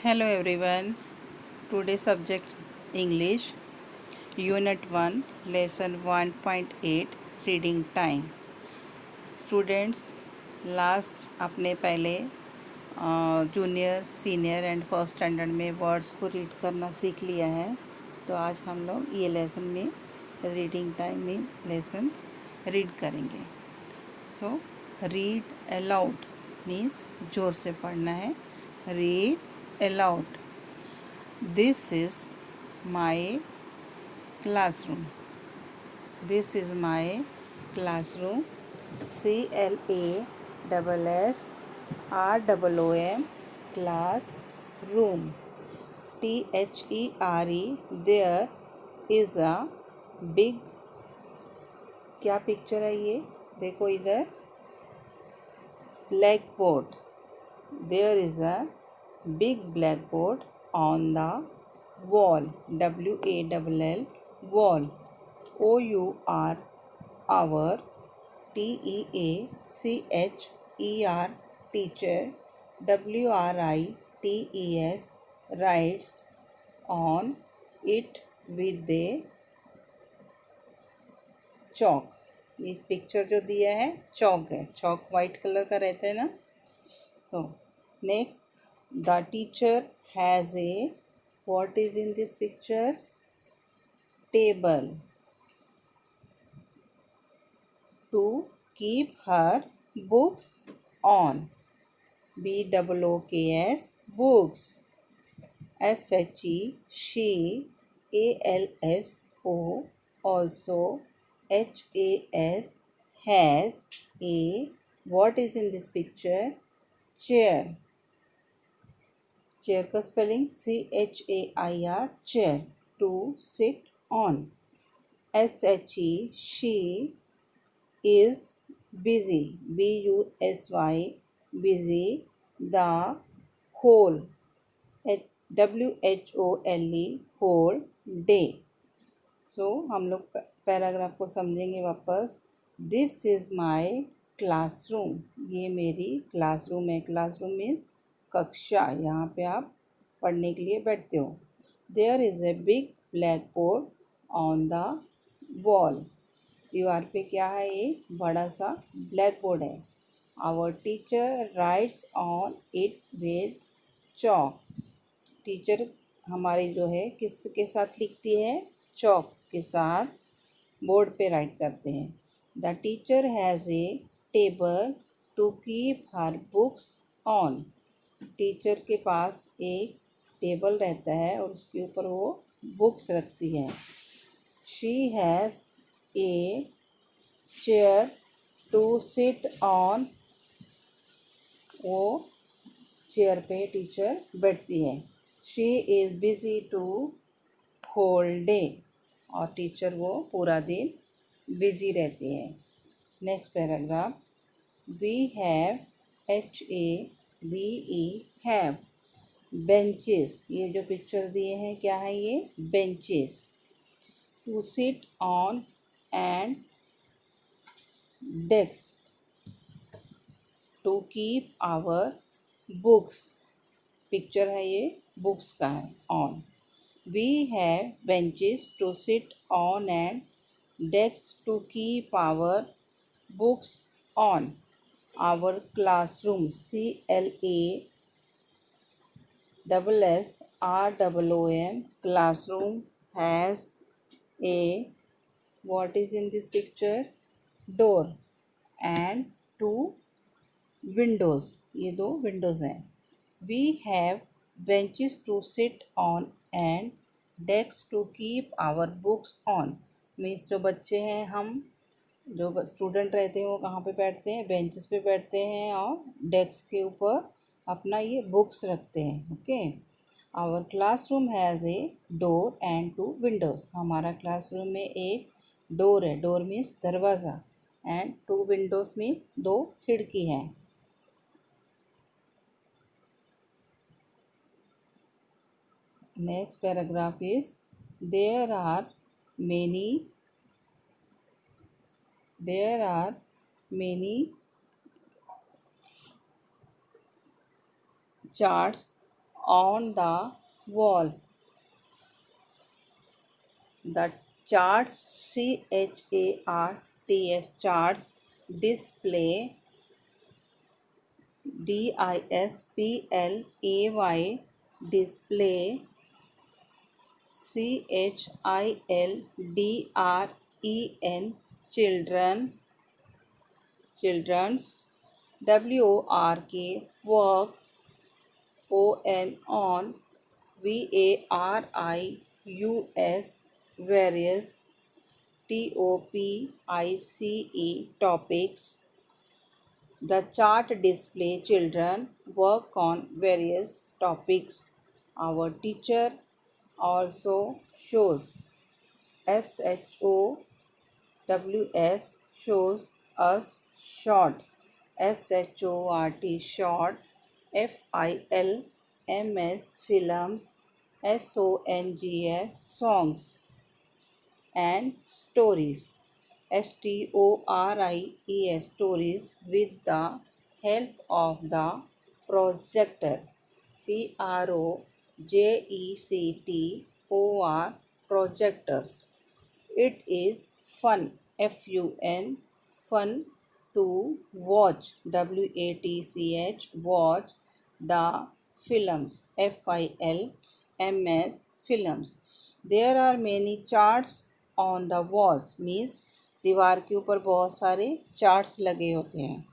Hello everyone. Today's subject English Unit 1 Lesson 1.8 Reading Time. Students, last अपने पहले junior senior and first standard में words को read करना सीख लिया है। तो आज हम लोग ये लेसन में रीडिंग टाइम में लेसन रीड करेंगे। सो रीड अलाउड मीन्स ज़ोर से पढ़ना है। Read aloud. This is my classroom. This is my classroom. CLASSROOM classroom. THERE there is a big क्या पिक्चर है ये देखो इधर blackboard. There is a big blackboard on the wall. WALL wall. OUR our TEACHER teacher. WRITES writes on it with a chalk. ये picture जो दिया है चौक है, चौक वाइट कलर का रहता है ना। So next, the teacher has a what is in this pictures? Table to keep her books on. BOOKS books. SHE she. ALSO also. HAS has a what is in this picture? Chair. Chair का spelling CHAIR chair to sit on. SHE she is busy BUSY busy the whole WHOLE whole day. So हम लोग paragraph को समझेंगे वापस. This is my classroom. ये मेरी classroom है. Classroom में कक्षा, यहाँ पे आप पढ़ने के लिए बैठते हो. There is a big black board on the wall. दीवार पे क्या है? एक बड़ा सा ब्लैक बोर्ड है. Our teacher writes on it with chalk. Teacher हमारी जो है किसके साथ लिखती है? चॉक के साथ बोर्ड पे राइट करते हैं. The teacher has a table to keep her books on. Teacher के पास एक टेबल रहता है और उसके ऊपर वो बुक्स रखती है. She has a chair to sit on. वो चेयर पे टीचर बैठती है. She is busy to whole day. और टीचर वो पूरा दिन बिजी रहती है. Next paragraph. We have HAVE have benches. ये जो पिक्चर दिए हैं क्या है? ये benches to sit on and desk to keep our books. Picture है ये बुक्स का है. On. We have benches to sit on and desk to keep our books on. Our classroom CLASSROOM classroom has a what is in this picture? Door and two windows. ये दो windows हैं. We have benches to sit on and desks to keep our books on. Means जो बच्चे हैं, हम जो student रहते हैं वो कहाँ पे बैठते हैं? बेंचेस पे बैठते हैं और डेस्क के ऊपर अपना ये बुक्स रखते हैं. Okay. Our classroom has a door and two windows. हमारा क्लासरूम में एक डोर है. डोर मीन्स दरवाज़ा. एंड टू विंडोज़ मीन्स दो खिड़की हैं. Next paragraph is there are many charts on the wall. The charts, CHARTS, charts display, DISPLAY, display, CHILDREN, children, children's, WORK, work, on, VARIUS, various, TOPICE, topics. The chart display children work on various topics. Our teacher also shows, SHOWS, shows us short, SHORT, short, FILMS, films, SONGS, songs, and stories, STORIES, stories, with the help of the projector, PROJECTOR, projectors. It is fun, FUN, fun to watch, WATCH, watch the films, FILMS, films. There are many charts on the walls, means दीवार के ऊपर बहुत सारे charts लगे होते हैं,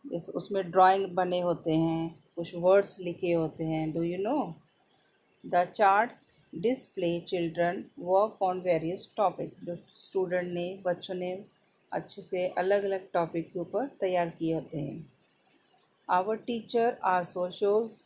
जैसे उसमें ड्राइंग बने होते हैं, कुछ वर्ड्स लिखे होते हैं. Do you know? The charts display children work on various topic. जो स्टूडेंट ने, बच्चों ने अच्छे से अलग अलग टॉपिक के ऊपर तैयार किए होते हैं. Our teacher also shows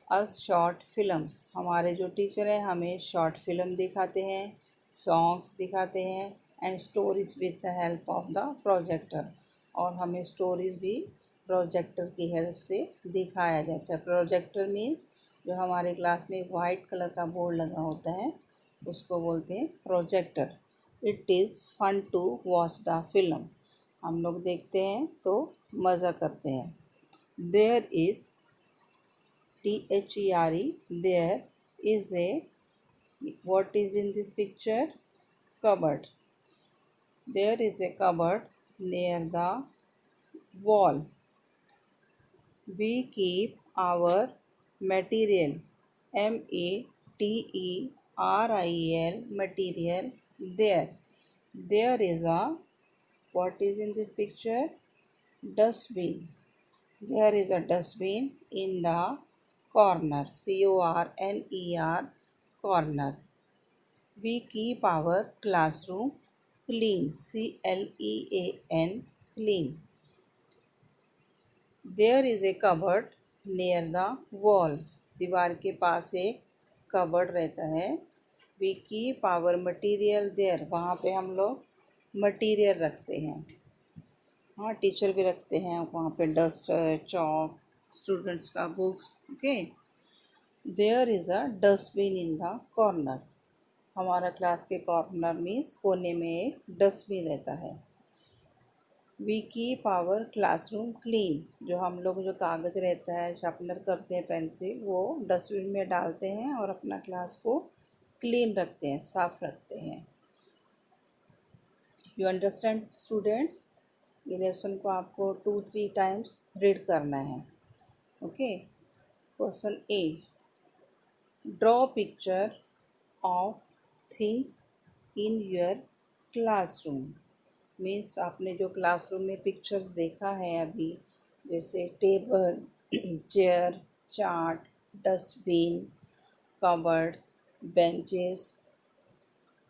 us short films. हमारे जो टीचर हैं हमें शॉर्ट फिल्म दिखाते हैं, सॉन्ग्स दिखाते हैं, and stories with the help of the projector. और हमें स्टोरीज भी प्रोजेक्टर की हेल्प से दिखाया जाता है. प्रोजेक्टर मीन्स जो हमारे क्लास में वाइट कलर का बोर्ड लगा होता है उसको बोलते हैं projector. It is fun to watch the film. हम लोग देखते हैं तो मज़ा करते हैं. There is, THERE, there is a, what is in this picture? Cupboard. There is a cupboard near the wall. We keep our material, MATERIAL, material, there. There is a, what is in this picture? Dustbin. There is a dustbin in the corner, CORNER, corner. We keep our classroom clean, CLEAN, clean. There is a cupboard near the wall. दीवार के पास एक cupboard रहता है. We keep our material there. वहाँ पे हम लोग मटीरियल रखते हैं. हाँ, टीचर भी रखते हैं वहाँ पे डस्टर, चॉक, स्टूडेंट्स का books. Okay. There is a dustbin in the corner. हमारा क्लास के कॉर्नर मीन्स कोने में एक डस्टबिन रहता है. We keep our classroom clean. जो हम लोग जो कागज़ रहता है, शार्पनर करते हैं, पेन से, वो डस्टबिन में डालते हैं और अपना क्लास को क्लीन रखते हैं, साफ रखते हैं. You understand students? ये लेसन को आपको 2-3 टाइम्स रीड करना है. Okay. Question A, draw picture of things in your classroom. Means आपने जो क्लासरूम में पिक्चर्स देखा है अभी, जैसे table, chair, chart, dustbin, cupboard, benches,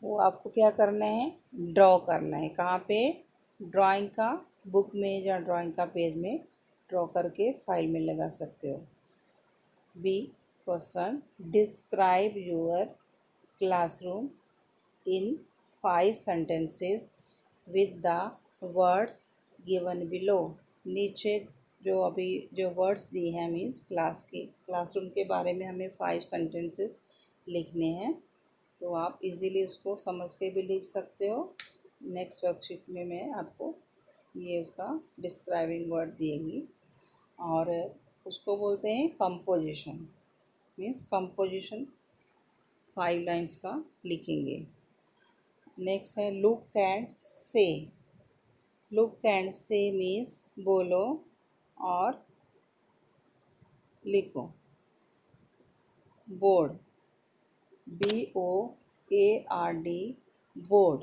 वो आपको क्या करना है? ड्रॉ करना है. कहाँ पे? ड्राइंग का बुक में या ड्राइंग का पेज में ड्रॉ करके फाइल में लगा सकते हो. B question, describe your classroom in 5 sentences with the words given below. नीचे जो अभी जो वर्ड्स दिए हैं मीन्स क्लासरूम के बारे में हमें 5 sentences लिखने हैं. तो आप इजीली उसको समझ के भी लिख सकते हो. नेक्स्ट वर्कशीट में मैं आपको ये उसका डिस्क्राइबिंग वर्ड देंगी. और उसको बोलते हैं कंपोजिशन। मीन्स कंपोजिशन 5 लाइन्स का लिखेंगे। नेक्स्ट है लुक एंड से। लुक एंड से मीन्स बोलो और लिखो। Board, BOARD, board.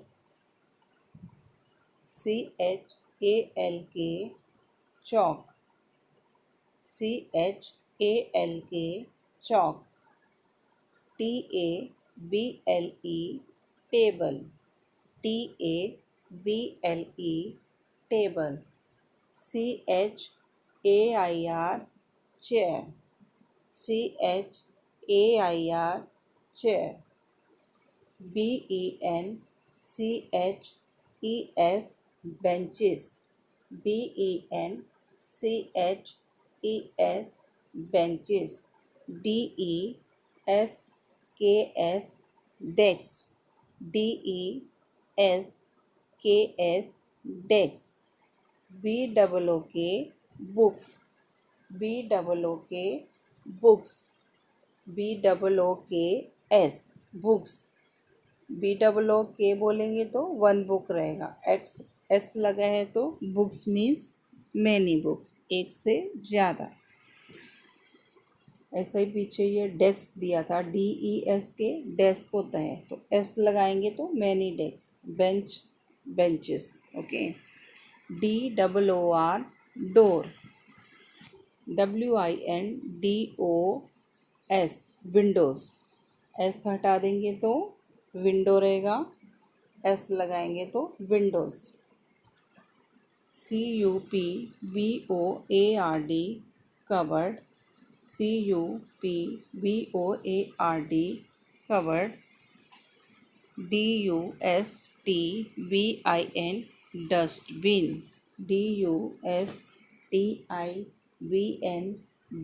CHALK, chalk, CHALK, chalk। TABLE, table, TABLE, table। CHAIR, chair, CHAIR, chair। BENCHES, benches, BENCHES, benches। DESKS, desk, DESKS, desk। BOOK, book, BOOK, books, BOOKS, books। BOOK बोलेंगे तो 1 book रहेगा। XS लगा है तो books means many books, एक से ज़्यादा। ऐसा ही पीछे ये डेस्क दिया था, DESK, डेस्क होता है तो S लगाएंगे तो many desk. Bench, benches. Okay. DOOR, door, WINDOS, Windows. S हटा देंगे तो विंडो रहेगा, S लगाएंगे तो Windows. CUPBOARD, covered, CUPBOARD, covered. DUSTBIN, dustbin, DUSTIBN,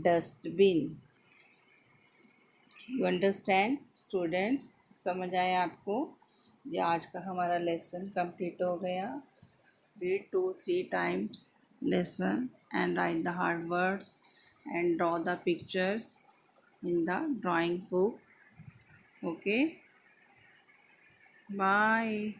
dustbin. You understand students? समझ आया आपको? ये आज का हमारा लेसन कंप्लीट हो गया। Read 2-3 times lesson and write the hard words and draw the pictures in the drawing book. Okay, bye.